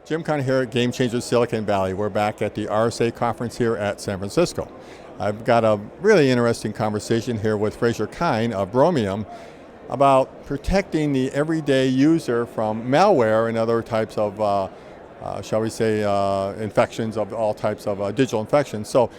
Jim Conner here at Game Changer Silicon Valley. We're back at the RSA conference here at San Francisco. I've got a really interesting conversation here with Fraser Kayne of Bromium about protecting the everyday user from malware and other types of, shall we say, infections of all types of digital infections. So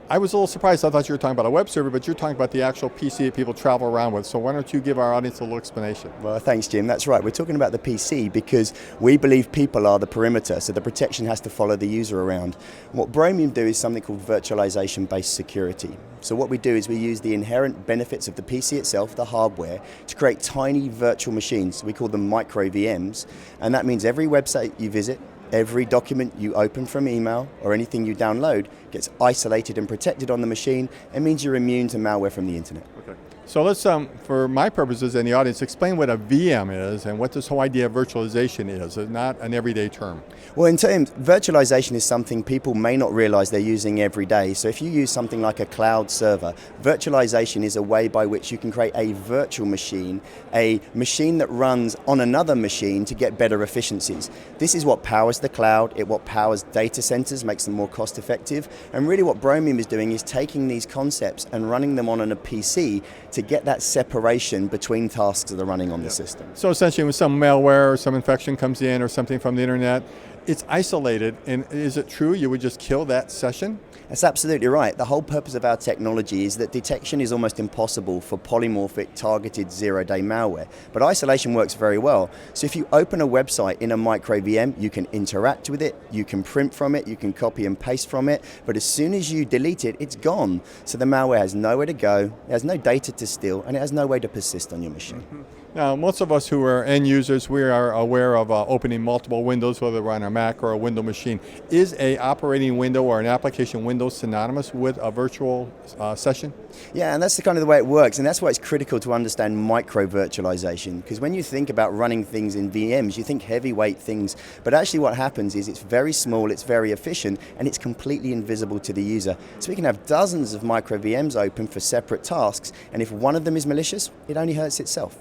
I was a little surprised. I thought you were talking about a web server, but you're talking about the actual PC that people travel around with. So why don't you give our audience a little explanation? Well, thanks, Jim. That's right. We're talking about the PC because we believe people are the perimeter, so the protection has to follow the user around. What Bromium do is something called virtualization-based security. So what we do is we use the inherent benefits of the PC itself, the hardware, to create tiny virtual machines. We call them micro VMs, and that means every website you visit, every document you open from email or anything you download gets isolated and protected on the machine. It means you're immune to malware from the internet. Okay. So let's, for my purposes and the audience, explain what a VM is and what this whole idea of virtualization is. It's not an everyday term. Well, in terms, virtualization is something people may not realize they're using every day. So if you use something like a cloud server, virtualization is a way by which you can create a virtual machine, a machine that runs on another machine to get better efficiencies. This is what powers the cloud, what powers data centers, makes them more cost effective. And really what Bromium is doing is taking these concepts and running them on a PC to get that separation between tasks that are running on the system. So essentially when some malware or some infection comes in or something from the internet, it's isolated, and is it true you would just kill that session? That's absolutely right. The whole purpose of our technology is that detection is almost impossible for polymorphic, targeted, zero-day malware. But isolation works very well. So if you open a website in a micro VM, you can interact with it, you can print from it, you can copy and paste from it, but as soon as you delete it, it's gone. So the malware has nowhere to go, it has no data to steal, and it has no way to persist on your machine. Mm-hmm. Now, most of us who are end users, we are aware of opening multiple windows, whether we're on a Mac or a Windows machine. Is a operating window or an application window synonymous with a virtual session? Yeah, and that's the kind of the way it works, and that's why it's critical to understand micro-virtualization, because when you think about running things in VMs, you think heavyweight things, but actually what happens is it's very small, it's very efficient, and it's completely invisible to the user. So we can have dozens of micro VMs open for separate tasks, and if one of them is malicious, it only hurts itself.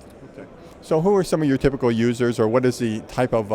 So who are some of your typical users, or what is the type of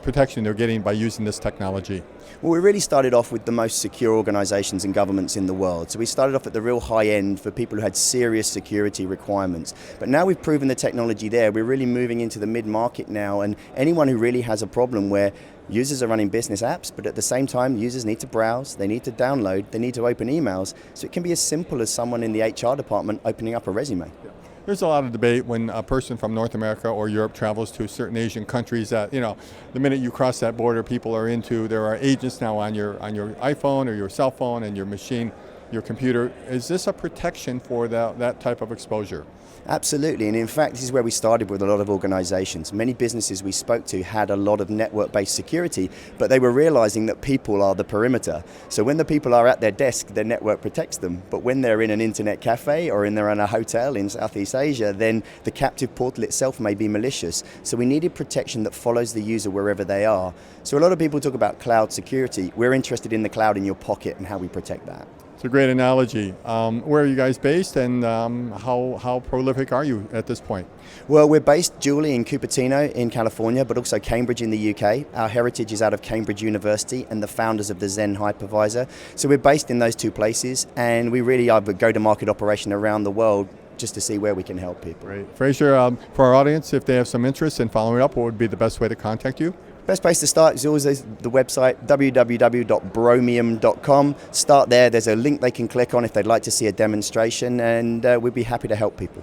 protection they're getting by using this technology? Well, we really started off with the most secure organizations and governments in the world. So we started off at the real high end for people who had serious security requirements. But now we've proven the technology there. We're really moving into the mid-market now, and anyone who really has a problem where users are running business apps, but at the same time, users need to browse, they need to download, they need to open emails. So it can be as simple as someone in the HR department opening up a resume. Yeah. There's a lot of debate when a person from North America or Europe travels to certain Asian countries that, you know, the minute you cross that border, people are there are agents now on your iPhone or your cell phone and your machine, your computer. Is this a protection for that type of exposure? Absolutely, and in fact this is where we started with a lot of organizations. Many businesses we spoke to had a lot of network-based security, but they were realizing that people are the perimeter. So when the people are at their desk, their network protects them, but when they're in an internet cafe or they're in a hotel in Southeast Asia, then the captive portal itself may be malicious. So we needed protection that follows the user wherever they are. So a lot of people talk about cloud security. We're interested in the cloud in your pocket and how we protect that. It's a great analogy. Where are you guys based, and how prolific are you at this point? Well, we're based dually in Cupertino in California, but also Cambridge in the UK. Our heritage is out of Cambridge University and the founders of the Zen hypervisor. So we're based in those two places, and we really are a go-to-market operation around the world just to see where we can help people. Great. Fraser, for our audience, if they have some interest in following up, what would be the best way to contact you? Best place to start is always the website, www.bromium.com. Start there. There's a link they can click on if they'd like to see a demonstration, and we'd be happy to help people.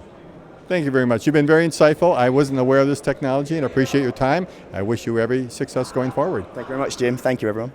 Thank you very much. You've been very insightful. I wasn't aware of this technology and appreciate your time. I wish you every success going forward. Thank you very much, Jim. Thank you, everyone.